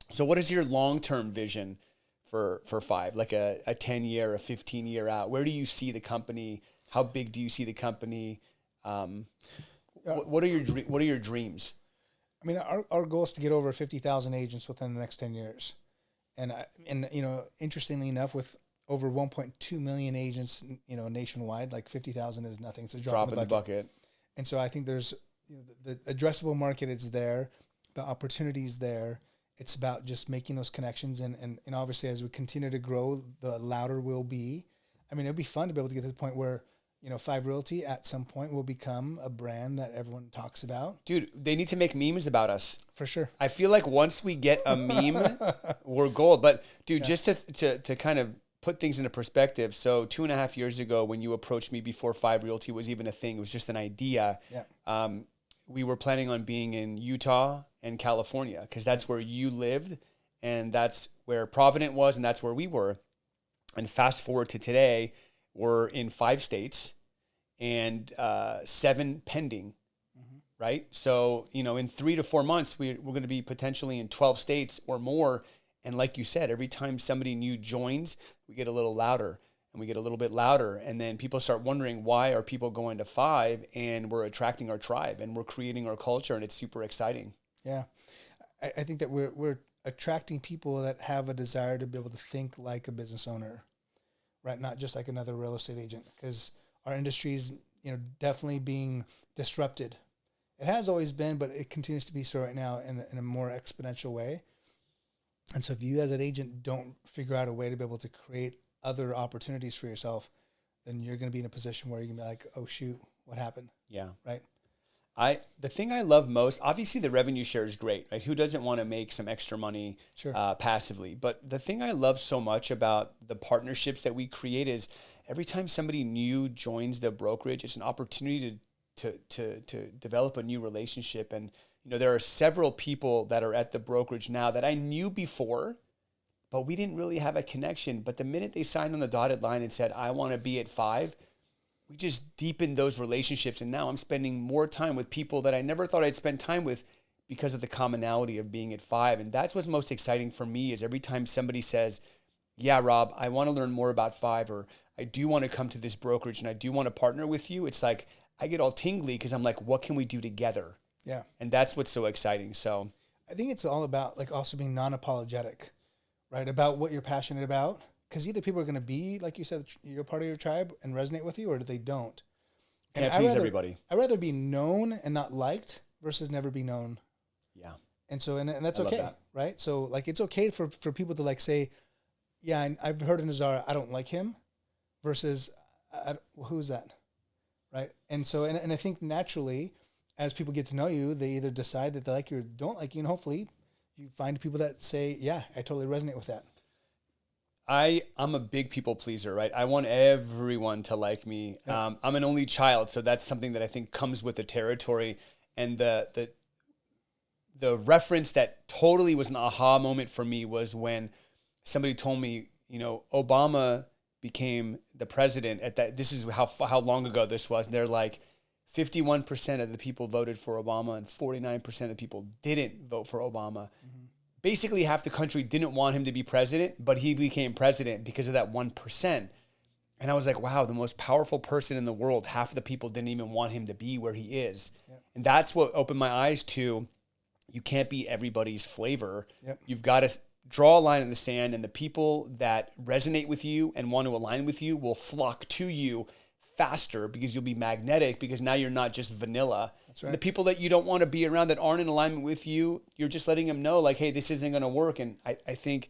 Speaker 1: So what is your long-term vision for Five? Like a 10-year, a 15-year out? Where do you see the company? How big do you see the company? What are your dreams?
Speaker 2: I mean, our goal is to get over 50,000 agents within the next 10 years. And interestingly enough, with over 1.2 million agents, nationwide, like 50,000 is nothing. It's a drop in the bucket. And so I think there's the addressable market is there, the opportunity is there. It's about just making those connections. And obviously, as we continue to grow, the louder we'll be. I mean, it'd be fun to be able to get to the point where, Five Realty at some point will become a brand that everyone talks about.
Speaker 1: Dude, they need to make memes about us.
Speaker 2: For sure.
Speaker 1: I feel like once we get a meme, we're gold. But dude, just to kind of put things into perspective. So 2.5 years ago, when you approached me before Five Realty was even a thing, it was just an idea. Yeah. We were planning on being in Utah and California because that's where you lived and that's where Provident was and that's where we were. And fast forward to today, we're in 5 states and 7 pending, right? So, in 3 to 4 months, we're going to be potentially in 12 states or more. And like you said, every time somebody new joins, we get a little louder and we get a little bit louder. And then people start wondering, why are people going to Five? And we're attracting our tribe and we're creating our culture and it's super exciting.
Speaker 2: Yeah. I think that we're attracting people that have a desire to be able to think like a business owner, right? Not just like another real estate agent, because our industry is, definitely being disrupted. It has always been, but it continues to be so right now in a more exponential way. And so if you as an agent don't figure out a way to be able to create other opportunities for yourself, then you're going to be in a position where you're going to be like, oh shoot, what happened.
Speaker 1: Yeah.
Speaker 2: Right.
Speaker 1: The thing I love most, obviously the revenue share is great, right? Who doesn't want to make some extra money
Speaker 2: Sure.
Speaker 1: Passively? But the thing I love so much about the partnerships that we create is every time somebody new joins the brokerage, it's an opportunity to develop a new relationship. And there are several people that are at the brokerage now that I knew before, but we didn't really have a connection. But the minute they signed on the dotted line and said, I want to be at 5, we just deepened those relationships. And now I'm spending more time with people that I never thought I'd spend time with because of the commonality of being at 5. And that's what's most exciting for me is every time somebody says, yeah, Rob, I want to learn more about 5, or I do want to come to this brokerage and I do want to partner with you. It's like, I get all tingly because I'm like, what can we do together?
Speaker 2: Yeah.
Speaker 1: And that's what's so exciting. So
Speaker 2: I think it's all about like also being non-apologetic, right? About what you're passionate about. Because either people are going to be, like you said, you're part of your tribe and resonate with you, or they don't. And
Speaker 1: can't please everybody.
Speaker 2: I'd rather be known and not liked versus never be known.
Speaker 1: Yeah.
Speaker 2: And so, and that's
Speaker 1: I love
Speaker 2: okay,
Speaker 1: that.
Speaker 2: right? So like, it's okay for people to like say, yeah, I've heard of Nazar, I don't like him, versus who's that, right? And so, and I think naturally, as people get to know you, they either decide that they like you or don't like you, and hopefully you find people that say, yeah, I totally resonate with that.
Speaker 1: I'm a big people pleaser, right? I want everyone to like me.
Speaker 2: Yeah.
Speaker 1: I'm an only child, so that's something that I think comes with the territory. And the reference that totally was an aha moment for me was when somebody told me, Obama became the president at that. This is how long ago this was. And they're like, 51% of the people voted for Obama and 49% of the people didn't vote for Obama. Mm-hmm. Basically, half the country didn't want him to be president, but he became president because of that 1%. And I was like, wow, the most powerful person in the world, half of the people didn't even want him to be where he is. Yep. And that's what opened my eyes to, you can't be everybody's flavor. Yep. You've got to draw a line in the sand, and the people that resonate with you and want to align with you will flock to you faster because you'll be magnetic, because now you're not just vanilla. That's right. The people that you don't want to be around that aren't in alignment with you, you're just letting them know like, hey, this isn't going to work. And I think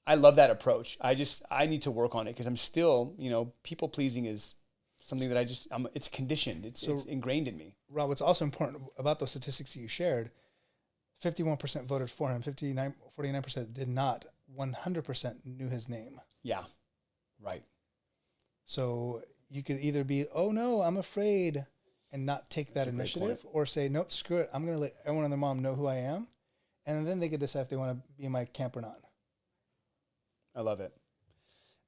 Speaker 1: I love that approach. I need to work on it because I'm still, people pleasing is something that it's conditioned. It's ingrained in me.
Speaker 2: Rob, what's also important about those statistics that you shared, 51% voted for him, 49% did not, 100% knew his name.
Speaker 1: Yeah, right.
Speaker 2: So you could either be, oh no, I'm afraid, and not take that initiative, or say, nope, screw it. I'm going to let everyone and their mom know who I am. And then they could decide if they want to be in my camp or not.
Speaker 1: I love it.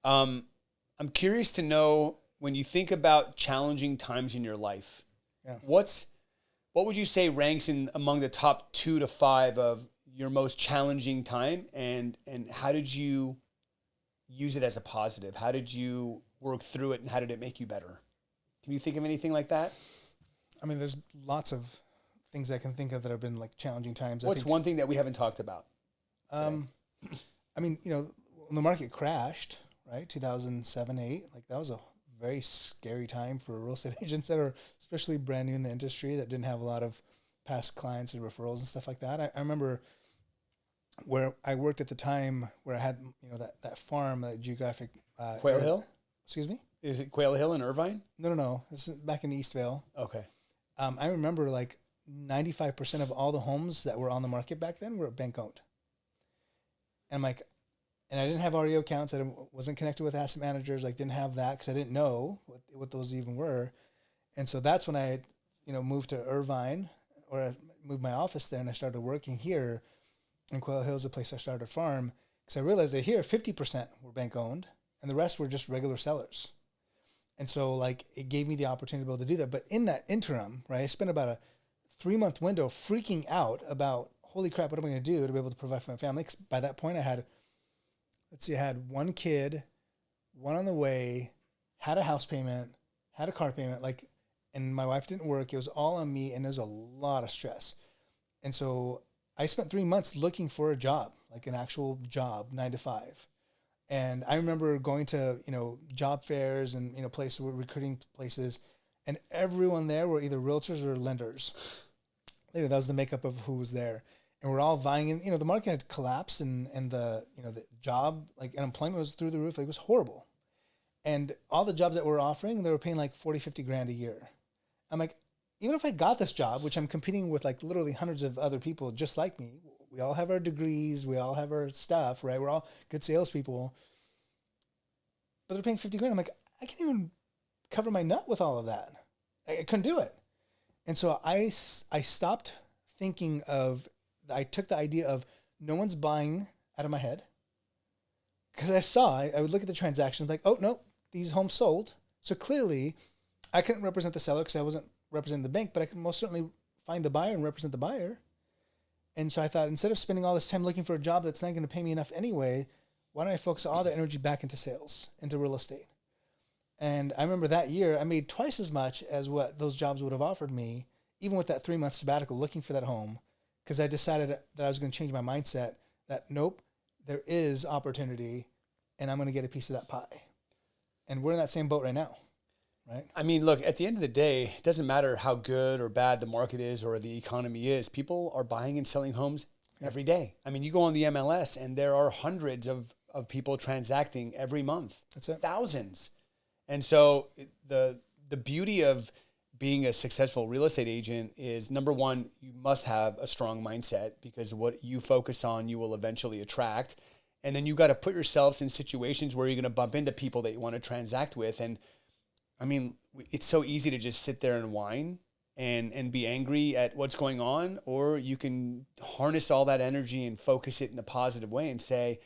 Speaker 1: I'm curious to know, when you think about challenging times in your life, what would you say ranks in among the top 2 to 5 of your most challenging time, and how did you use it as a positive? How did you work through it, and how did it make you better? Can you think of anything like that?
Speaker 2: I mean, there's lots of things I can think of that have been like challenging times.
Speaker 1: What's one thing that we haven't talked about?
Speaker 2: I mean, when the market crashed, right, 2007, 8, like that was a very scary time for real estate agents that are especially brand new in the industry, that didn't have a lot of past clients and referrals and stuff like that. I remember where I worked at the time, where I had, that farm, that geographic.
Speaker 1: Quail Hill?
Speaker 2: Excuse me?
Speaker 1: Is it Quail Hill in Irvine?
Speaker 2: No. This is back in Eastvale.
Speaker 1: Okay.
Speaker 2: I remember like 95% of all the homes that were on the market back then were bank owned. And I'm like, and I didn't have REO accounts. I wasn't connected with asset managers. Like, didn't have that because I didn't know what those even were. And so that's when I, moved to Irvine, or I moved my office there, and I started working here. And Quail Hill is the place I started a farm, because I realized that here 50% were bank owned, and the rest were just regular sellers. And so like it gave me the opportunity to be able to do that. But in that interim, right, I spent about a 3-month window freaking out about, holy crap, what am I going to do to be able to provide for my family? 'Cause by that point I had 1 kid, 1 on the way, had a house payment, had a car payment, and my wife didn't work. It was all on me, and there's a lot of stress. And so I spent 3 months looking for a job, like an actual job, 9 to 5. And I remember going to, job fairs and, places, recruiting places, and everyone there were either realtors or lenders. That was the makeup of who was there. And we're all vying in, the market had collapsed, and the, the job, unemployment was through the roof. It was horrible. And all the jobs that we're offering, they were paying like 40, 50 grand a year. I'm like, even if I got this job, which I'm competing with like literally hundreds of other people just like me, we all have our degrees, we all have our stuff, right? We're all good salespeople, but they're paying 50 grand. I'm like, I can't even cover my nut with all of that. I couldn't do it. And so I stopped thinking of, I took the idea of no one's buying out of my head. Because I would look at the transactions like, oh, no, these homes sold. So clearly I couldn't represent the seller because I wasn't representing the bank, but I can most certainly find the buyer and represent the buyer. And so I thought, instead of spending all this time looking for a job that's not going to pay me enough anyway, why don't I focus all the energy back into sales, into real estate? And I remember that year I made twice as much as what those jobs would have offered me, even with that 3-month sabbatical looking for that home, because I decided that I was going to change my mindset that, nope, there is opportunity and I'm going to get a piece of that pie. And we're in that same boat right now, right?
Speaker 1: I mean, look, at the end of the day, it doesn't matter how good or bad the market is or the economy is. People are buying and selling homes every day. I mean, you go on the MLS and there are hundreds of people transacting every month.
Speaker 2: That's it.
Speaker 1: Thousands. And so the beauty of being a successful real estate agent is, number one, you must have a strong mindset, because what you focus on, you will eventually attract. And then you got to put yourselves in situations where you're going to bump into people that you want to transact with. And I mean, it's so easy to just sit there and whine and be angry at what's going on, or you can harness all that energy and focus it in a positive way and say,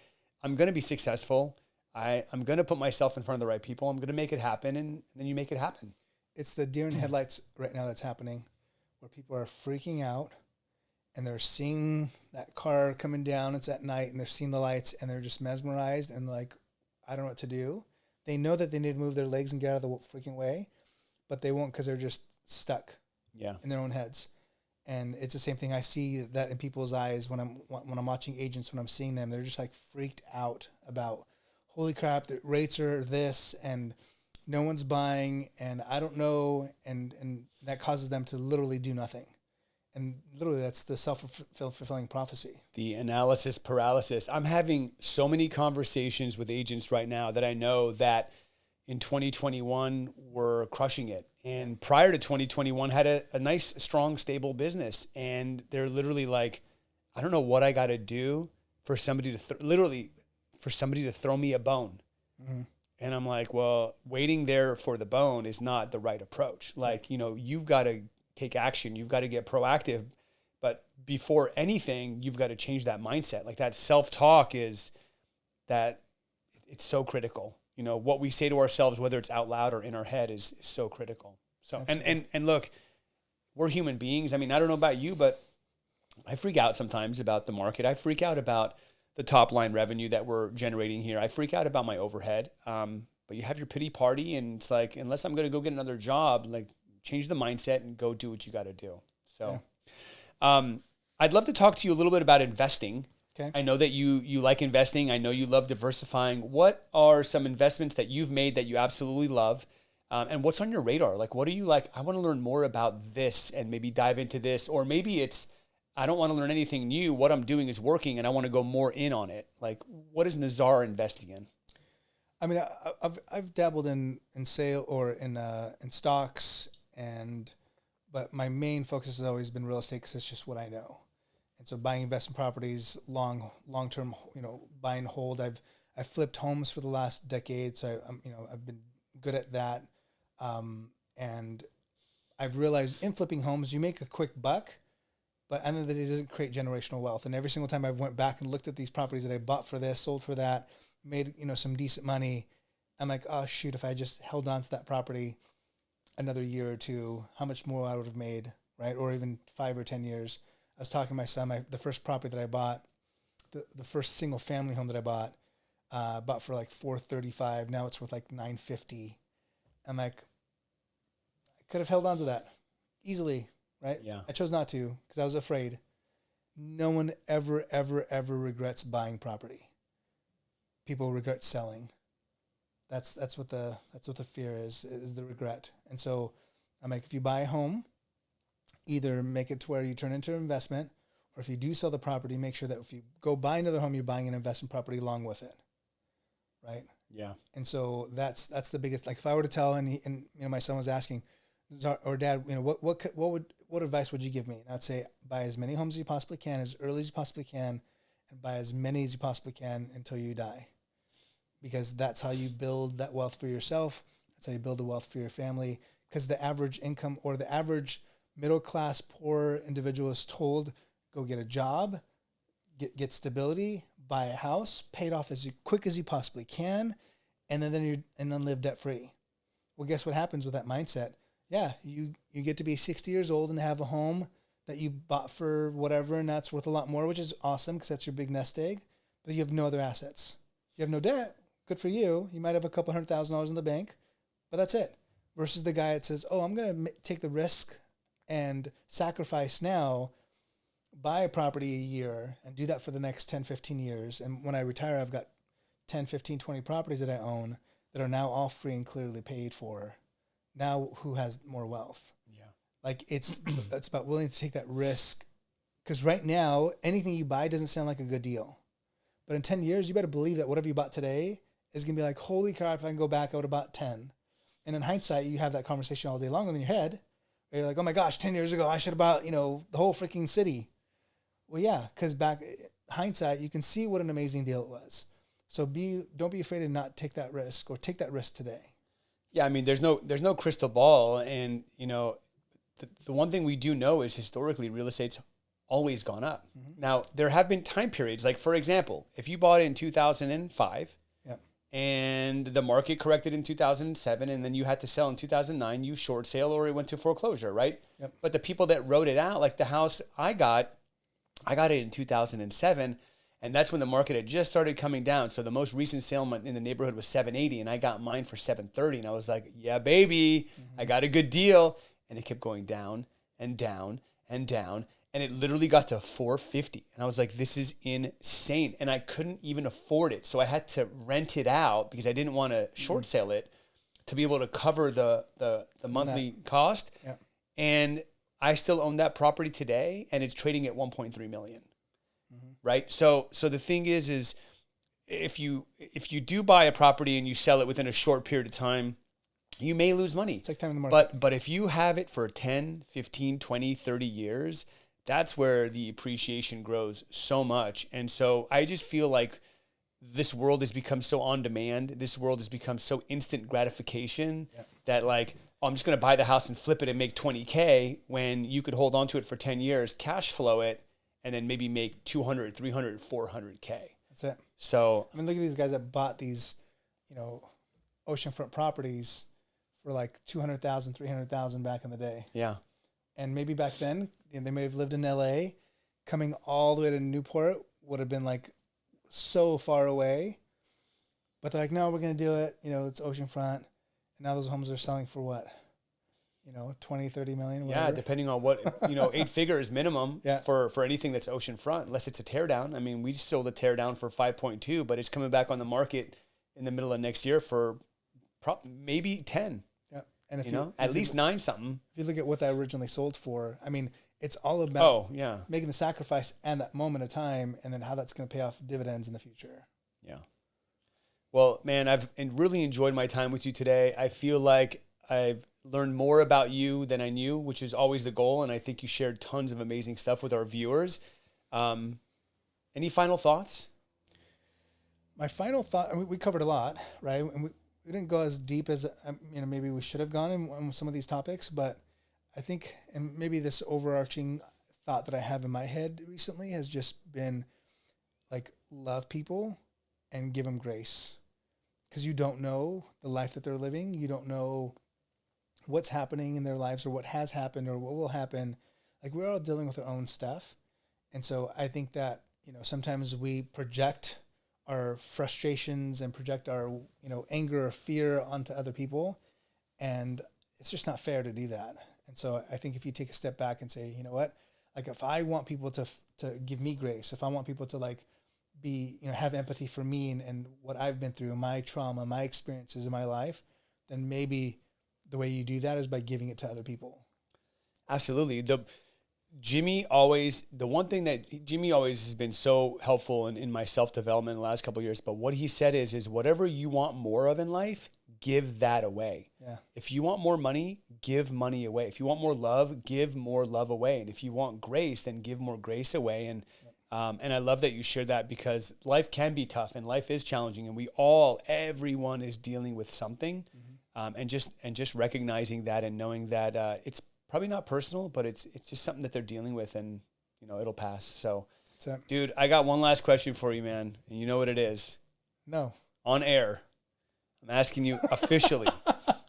Speaker 1: I'm going to be successful. I'm going to put myself in front of the right people. I'm going to make it happen. And then you make it happen.
Speaker 2: It's the deer in headlights right now that's happening, where people are freaking out and they're seeing that car coming down. It's at night and they're seeing the lights and they're just mesmerized and like, I don't know what to do. They know that they need to move their legs and get out of the freaking way, but they won't because they're just stuck in their own heads. And it's the same thing. I see that in people's eyes when I'm watching agents, when I'm seeing them, they're just like freaked out about, holy crap, the rates are this and no one's buying and I don't know. And that causes them to literally do nothing. And literally that's the self-fulfilling prophecy.
Speaker 1: The analysis paralysis. I'm having so many conversations with agents right now that I know that in 2021 were crushing it. And prior to 2021 had a nice, strong, stable business. And they're literally like, I don't know what I got to do for somebody to throw me a bone. Mm-hmm. And I'm like, well, waiting there for the bone is not the right approach. Like, you've got to take action. You've got to get proactive. But before anything, you've got to change that mindset. Like, that self-talk is that it's so critical. What we say to ourselves, whether it's out loud or in our head, is so critical. So, and look, we're human beings. I mean, I don't know about you, but I freak out sometimes about the market. I freak out about the top line revenue that we're generating here. I freak out about my overhead. But you have your pity party, and it's like, unless I'm going to go get another job, like, change the mindset and go do what you got to do. So, I'd love to talk to you a little bit about investing.
Speaker 2: Okay.
Speaker 1: I know that you like investing. I know you love diversifying. What are some investments that you've made that you absolutely love? And what's on your radar? Like, what are you like, I want to learn more about this and maybe dive into this, or maybe it's, I don't want to learn anything new. What I'm doing is working and I want to go more in on it. Like, what is Nazar investing in?
Speaker 2: I mean, I've dabbled in sale or in stocks, but my main focus has always been real estate because it's just what I know. And so buying investment properties, long term, buy and hold. I've flipped homes for the last decade, so I've been good at that. And I've realized in flipping homes, you make a quick buck, but at the end of the day, it doesn't create generational wealth. And every single time I went back and looked at these properties that I bought for this, sold for that, made some decent money, I'm like, oh shoot, if I just held on to that property another year or two, how much more I would have made, right? Or even 5 or 10 years. I was talking to my son, the first property that I bought, the first single family home that I bought for like $435. Now it's worth like $950. I'm like, I could have held on to that easily, right?
Speaker 1: Yeah.
Speaker 2: I chose not to because I was afraid. No one ever regrets buying property. People regret selling. That's what the fear is the regret. And so I'm like, if you buy a home, either make it to where you turn into an investment, or if you do sell the property, make sure that if you go buy another home, you're buying an investment property along with it, right?
Speaker 1: Yeah.
Speaker 2: And so that's the biggest. Like, if I were to tell, and my son was asking, or Dad, what advice would you give me? And I'd say buy as many homes as you possibly can, as early as you possibly can, and buy as many as you possibly can until you die, because that's how you build that wealth for yourself. That's how you build the wealth for your family. Because the average income or the average middle class poor individual is told, go get a job, get stability, buy a house, pay it off as quick as you possibly can, and then live debt free. Well, guess what happens with that mindset? Yeah, you get to be 60 years old and have a home that you bought for whatever, and that's worth a lot more, which is awesome because that's your big nest egg. But you have no other assets. You have no debt. Good for you. You might have a couple $100,000 in the bank, but that's it. Versus the guy that says, oh, I'm going to take the risk and sacrifice now, buy a property a year and do that for the next 10, 15 years. And when I retire, I've got 10, 15, 20 properties that I own that are now all free and clearly paid for. Now who has more wealth? Yeah. Like it's about willing to take that risk. Because right now, anything you buy doesn't sound like a good deal. But in 10 years, you better believe that whatever you bought today is going to be like, holy crap, if I can go back, I would have bought 10. And in hindsight, you have that conversation all day long in your head. Where you're like, oh my gosh, 10 years ago, I should have bought, the whole freaking city. Well, yeah, because back hindsight, you can see what an amazing deal it was. So don't be afraid to not take that risk, or take that risk today.
Speaker 1: Yeah, I mean, there's no crystal ball, and the one thing we do know is historically real estate's always gone up. Mm-hmm. Now there have been time periods, like for example, if you bought it in 2005, and the market corrected in 2007, and then you had to sell in 2009, you short sale or it went to foreclosure, right? Yep. But the people that wrote it out, like the house I got it in 2007. And that's when the market had just started coming down. So the most recent sale in the neighborhood was 780, and I got mine for 730. And I was like, yeah, baby, I got a good deal. And it kept going down and down and down. And it literally got to 450. And I was like, this is insane. And I couldn't even afford it. So I had to rent it out because I didn't want to short sale it to be able to cover the monthly cost. Yeah. And I still own that property today, and it's trading at 1.3 million. Right. So the thing is if you do buy a property and you sell it within a short period of time, you may lose money.
Speaker 2: It's like time in the market.
Speaker 1: But if you have it for 10, 15, 20, 30 years, that's where the appreciation grows so much. And so I just feel like this world has become so on demand. This world has become so instant gratification that like, oh, I'm just going to buy the house and flip it and make 20K when you could hold on to it for 10 years, cash flow it, and then maybe make 200, 300, 400K.
Speaker 2: That's it.
Speaker 1: So,
Speaker 2: I mean, look at these guys that bought these, oceanfront properties for like 200,000, 300,000 back in the day.
Speaker 1: Yeah.
Speaker 2: And maybe back then, they may have lived in LA. Coming all the way to Newport would have been like so far away. But they're like, no, we're going to do it. It's oceanfront. And now those homes are selling for what? 20, 30 million, whatever.
Speaker 1: Yeah, depending on what, 8 figures minimum for anything that's oceanfront, unless it's a teardown. I mean, we sold a teardown for 5.2, but it's coming back on the market in the middle of next year for maybe 10. Yeah. And if at least 9 something.
Speaker 2: If you look at what that originally sold for, I mean, it's all about making the sacrifice and that moment of time, and then how that's going to pay off dividends in the future.
Speaker 1: Yeah. Well, man, I've really enjoyed my time with you today. I feel like I've learned more about you than I knew, which is always the goal. And I think you shared tons of amazing stuff with our viewers. Any final thoughts?
Speaker 2: My final thought, we covered a lot, right? And we didn't go as deep as, maybe we should have gone in some of these topics, but I think, and maybe this overarching thought that I have in my head recently has just been like, love people and give them grace. Because you don't know the life that they're living. You don't know what's happening in their lives or what has happened or what will happen. Like, we're all dealing with our own stuff. And so I think that, sometimes we project our frustrations and project our, anger or fear onto other people. And it's just not fair to do that. And so I think if you take a step back and say, you know what, like if I want people to give me grace, if I want people to like be, have empathy for me and what I've been through, my trauma, my experiences in my life, then maybe the way you do that is by giving it to other people.
Speaker 1: Absolutely. The one thing that Jimmy always has been so helpful in my self-development in the last couple of years, but what he said is whatever you want more of in life, give that away.
Speaker 2: Yeah.
Speaker 1: If you want more money, give money away. If you want more love, give more love away. And if you want grace, then give more grace away. And I love that you shared that, because life can be tough and life is challenging, and everyone is dealing with something. And just recognizing that and knowing that it's probably not personal, but it's just something that they're dealing with, and it'll pass. So, dude, I got one last question for you, man. And you know what it is?
Speaker 2: No.
Speaker 1: On air, I'm asking you officially,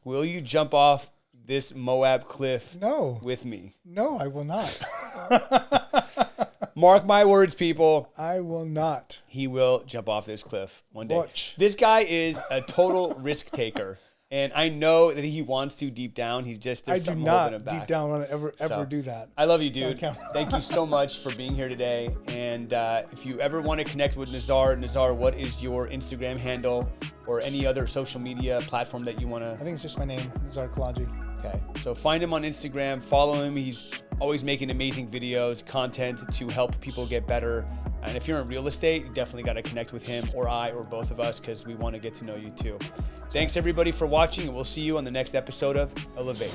Speaker 1: will you jump off this Moab cliff with me?
Speaker 2: No, I will not.
Speaker 1: Mark my words, people.
Speaker 2: I will not.
Speaker 1: He will jump off this cliff one day.
Speaker 2: Watch.
Speaker 1: This guy is a total risk taker. And I know that he wants to deep down. He's just, there's something holding him back.
Speaker 2: Deep down want to ever do that.
Speaker 1: I love you, dude. Thank you so much for being here today. And if you ever want to connect with Nazar, what is your Instagram handle or any other social media platform that you want to?
Speaker 2: I think it's just my name, Nazar Kalayji.
Speaker 1: Okay. So find him on Instagram, follow him. He's always making amazing videos, content to help people get better. And if you're in real estate, you definitely got to connect with him or I or both of us, because we want to get to know you too. Thanks everybody for watching, and we'll see you on the next episode of Elevate.